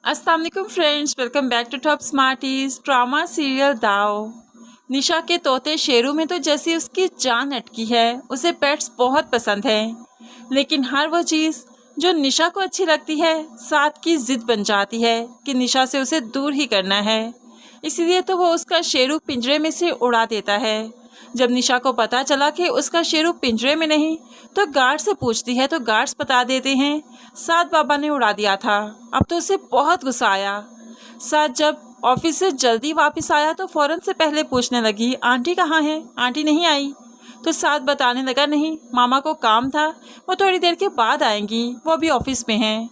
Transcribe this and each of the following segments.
अस्सलाम वालेकुम friends, welcome back to Top Smarties. Drama serial Daao. Nisha के तोते शेरू में तो जैसी उसकी जान अटकी है। उसे पेट्स बहुत पसंद हैं, लेकिन हर वो चीज़ जो निशा को अच्छी लगती है साथ की जिद बन जाती है कि निशा से उसे दूर ही करना है। इसलिए तो वो उसका शेरू पिंजरे में से उड़ा देता है। जब निशा को पता चला कि उसका शेरू पिंजरे में नहीं तो गार्ड से पूछती है, तो गार्ड्स बता देते हैं साद बाबा ने उड़ा दिया था। अब तो उसे बहुत गुस्सा आया। साद जब ऑफिस से जल्दी वापस आया तो फ़ौरन से पहले पूछने लगी, आंटी कहाँ है? आंटी नहीं आई। तो साद बताने लगा, नहीं मामा को काम था, वो थोड़ी देर के बाद आएंगी, वो अभी ऑफिस में हैं।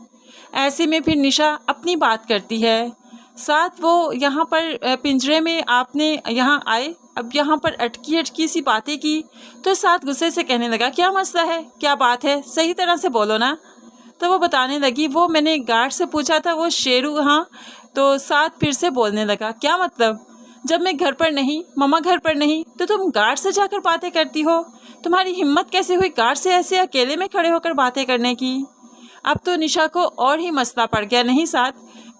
ऐसे में फिर निशा अपनी बात करती है, साथ वो यहाँ पर पिंजरे में आपने यहाँ आए, अब यहाँ पर अटकी अटकी सी बातें की। तो साथ गुस्से से कहने लगा, क्या मसला है, क्या बात है, सही तरह से बोलो ना। तो वो बताने लगी, वो मैंने गार्ड से पूछा था, वो शेरू। हाँ। तो साथ फिर से बोलने लगा, क्या मतलब, जब मैं घर पर नहीं, मम्मा घर पर नहीं, तो तुम गार्ड से जाकर बातें करती हो? तुम्हारी हिम्मत कैसे हुई गार्ड से ऐसे अकेले में खड़े होकर बातें करने की? अब तो निशा को और ही मसला पड़ गया। नहीं साथ,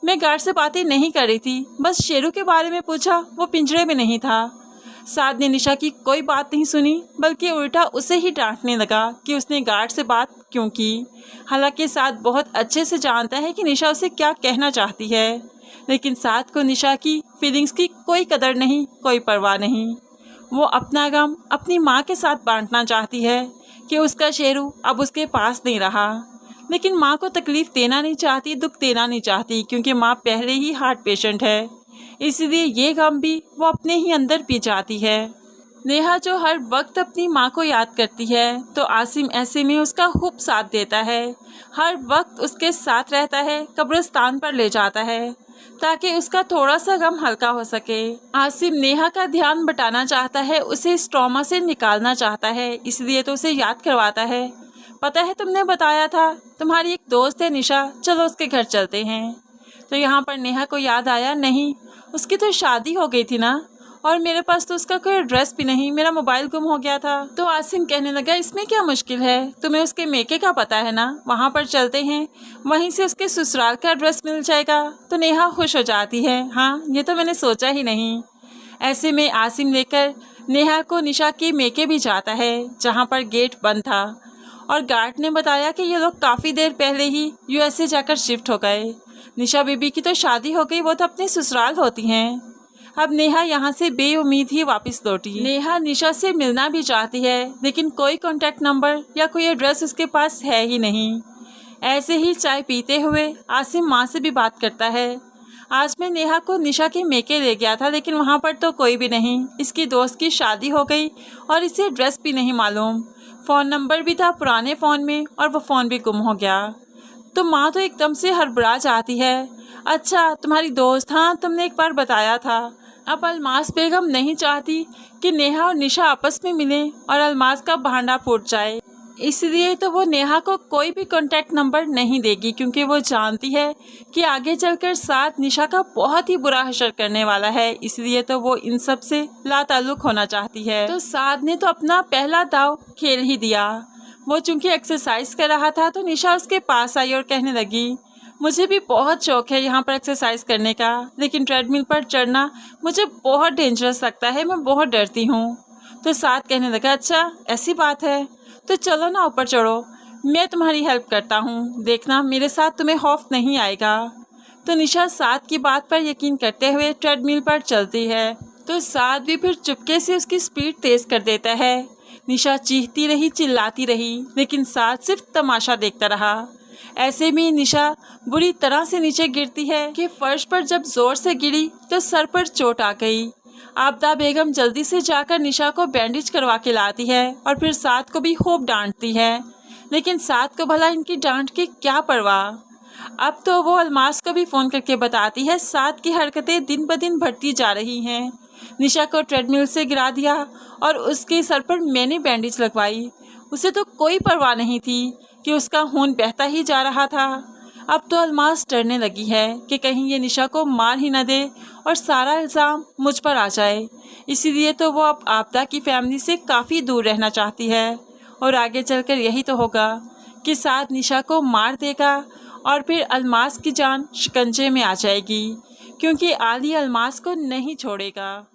मैं गार्ड से बातें नहीं कर रही थी, बस शेरू के बारे में पूछा, वो पिंजरे में नहीं था। साद ने निशा की कोई बात नहीं सुनी, बल्कि उल्टा उसे ही डांटने लगा कि उसने गार्ड से बात क्यों की। हालांकि साद बहुत अच्छे से जानता है कि निशा उसे क्या कहना चाहती है, लेकिन साद को निशा की फीलिंग्स की कोई कदर नहीं, कोई परवाह नहीं। वो अपना गम अपनी माँ के साथ बांटना चाहती है कि उसका शेरू अब उसके पास नहीं रहा, लेकिन माँ को तकलीफ़ देना नहीं चाहती, दुख देना नहीं चाहती, क्योंकि माँ पहले ही हार्ट पेशेंट है। इसलिए ये गम भी वो अपने ही अंदर पी जाती है। नेहा जो हर वक्त अपनी माँ को याद करती है, तो आसिम ऐसे में उसका खूब साथ देता है। हर वक्त उसके साथ रहता है, कब्रिस्तान पर ले जाता है ताकि उसका थोड़ा सा गम हल्का हो सके। आसिम नेहा का ध्यान बटाना चाहता है, उसे इस ट्रॉमा से निकालना चाहता है, इसलिए तो उसे याद करवाता है, पता है तुमने बताया था तुम्हारी एक दोस्त है निशा, चलो उसके घर चलते हैं। तो यहाँ पर नेहा को याद आया, नहीं उसकी तो शादी हो गई थी ना, और मेरे पास तो उसका कोई एड्रेस भी नहीं, मेरा मोबाइल गुम हो गया था। तो आसिम कहने लगा, इसमें क्या मुश्किल है, तुम्हें उसके मेके का पता है ना, वहाँ पर चलते हैं, वहीं से उसके ससुराल का एड्रेस मिल जाएगा। तो नेहा खुश हो जाती है, हाँ ये तो मैंने सोचा ही नहीं। ऐसे में आसिम लेकर नेहा को निशा के मेके भी जाता है, जहाँ पर गेट बंद था, और गार्ड ने बताया कि ये लोग काफ़ी देर पहले ही यूएसए जाकर शिफ्ट हो गए। निशा बीबी की तो शादी हो गई, वो तो अपने ससुराल होती हैं। अब नेहा यहाँ से बेउम्मीद ही वापस लौटी। नेहा निशा से मिलना भी चाहती है, लेकिन कोई कॉन्टैक्ट नंबर या कोई एड्रेस उसके पास है ही नहीं। ऐसे ही चाय पीते हुए आसिम माँ से भी बात करता है, आज मैं नेहा को निशा के मेके ले गया था, लेकिन वहाँ पर तो कोई भी नहीं, इसकी दोस्त की शादी हो गई और इसे एड्रेस भी नहीं मालूम, फ़ोन नंबर भी था पुराने फ़ोन में और वो फ़ोन भी गुम हो गया। तो माँ तो एकदम से हड़बड़ा जाती है, अच्छा तुम्हारी दोस्त, हाँ तुमने एक बार बताया था। अब अलमास बेगम नहीं चाहती कि नेहा और निशा आपस में मिलें और अलमास का भांडा फूट जाए, इसलिए तो वो नेहा को कोई भी कॉन्टैक्ट नंबर नहीं देगी, क्योंकि वो जानती है कि आगे चलकर साथ निशा का बहुत ही बुरा हशर करने वाला है, इसलिए तो वो इन सब से लाताल्लुक होना चाहती है। तो साद ने तो अपना पहला दाव खेल ही दिया। वो चूंकि एक्सरसाइज कर रहा था, तो निशा उसके पास आई और कहने लगी, मुझे भी बहुत शौक है यहाँ पर एक्सरसाइज करने का, लेकिन ट्रेडमिल पर चढ़ना मुझे बहुत डेंजरस लगता है, मैं बहुत डरती हूँ। तो साथ कहने लगा, अच्छा ऐसी बात है, तो चलो ना ऊपर चढ़ो, मैं तुम्हारी हेल्प करता हूँ, देखना मेरे साथ तुम्हें खौफ नहीं आएगा। तो निशा साथ की बात पर यकीन करते हुए ट्रेडमिल पर चलती है, तो साथ भी फिर चुपके से उसकी स्पीड तेज़ कर देता है। निशा चीखती रही, चिल्लाती रही, लेकिन साथ सिर्फ तमाशा देखता रहा। ऐसे में निशा बुरी तरह से नीचे गिरती है कि फर्श पर जब जोर से गिरी तो सर पर चोट आ गई। आबदा बेगम जल्दी से जाकर निशा को बैंडेज करवा के लाती है और फिर साथ को भी खूब डांटती है, लेकिन साथ को भला इनकी डांट की क्या परवाह। अब तो वो अलमास को भी फ़ोन करके बताती है साथ की हरकतें दिन ब दिन बढ़ती जा रही हैं। निशा को ट्रेडमिल से गिरा दिया और उसके सर पर मैंने बैंडेज लगवाई, उसे तो कोई परवाह नहीं थी कि उसका खून बहता ही जा रहा था। अब तो अलमास डरने लगी है कि कहीं ये निशा को मार ही न दे और सारा इल्ज़ाम मुझ पर आ जाए, इसीलिए तो वो अब आबदा की फैमिली से काफ़ी दूर रहना चाहती है, और आगे चलकर यही तो होगा कि साथ निशा को मार देगा और फिर अलमास की जान शिकंजे में आ जाएगी, क्योंकि आली अलमास को नहीं छोड़ेगा।